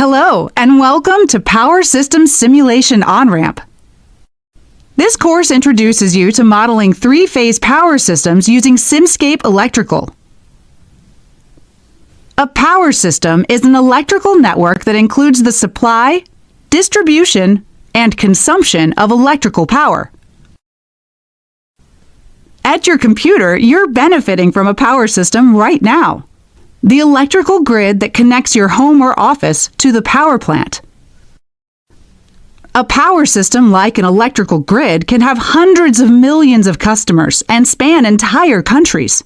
Hello, and welcome to Power Systems Simulation On-Ramp. This course introduces you to modeling three-phase power systems using Simscape Electrical. A power system is an electrical network that includes the supply, distribution, and consumption of electrical power. At your computer, you're benefiting from a power system right now. The electrical grid that connects your home or office to the power plant. A power system like an electrical grid can have hundreds of millions of customers and span entire countries.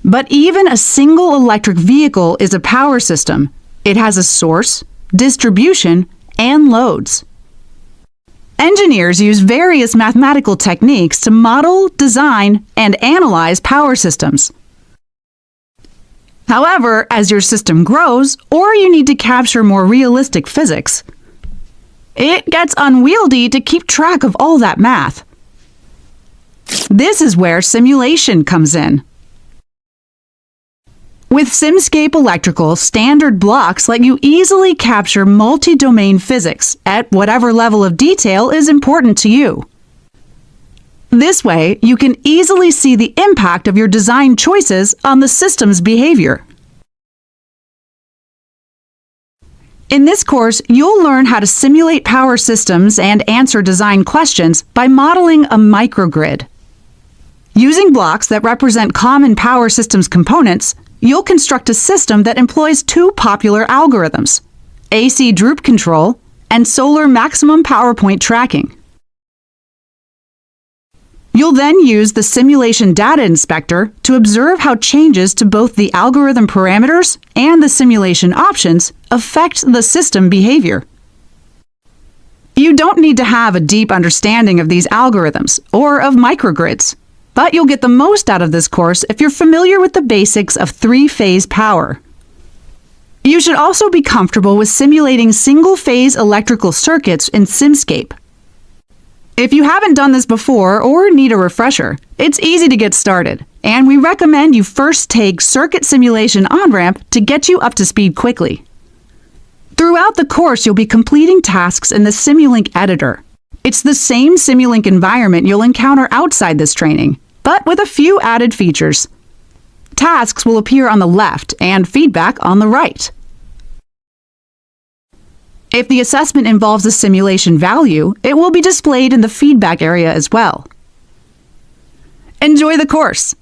But even a single electric vehicle is a power system. It has a source, distribution, and loads. Engineers use various mathematical techniques to model, design, and analyze power systems. However, as your system grows, or you need to capture more realistic physics, it gets unwieldy to keep track of all that math. This is where simulation comes in. With Simscape Electrical, standard blocks let you easily capture multi-domain physics at whatever level of detail is important to you. This way, you can easily see the impact of your design choices on the system's behavior. In this course, you'll learn how to simulate power systems and answer design questions by modeling a microgrid. Using blocks that represent common power systems components, you'll construct a system that employs two popular algorithms, AC droop control and solar maximum power point tracking. You'll then use the Simulation Data Inspector to observe how changes to both the algorithm parameters and the simulation options affect the system behavior. You don't need to have a deep understanding of these algorithms or of microgrids, but you'll get the most out of this course if you're familiar with the basics of three-phase power. You should also be comfortable with simulating single-phase electrical circuits in Simscape. If you haven't done this before or need a refresher, it's easy to get started, and we recommend you first take Circuit Simulation On-Ramp to get you up to speed quickly. Throughout the course, you'll be completing tasks in the Simulink editor. It's the same Simulink environment you'll encounter outside this training, but with a few added features. Tasks will appear on the left and feedback on the right. If the assessment involves a simulation value, it will be displayed in the feedback area as well. Enjoy the course!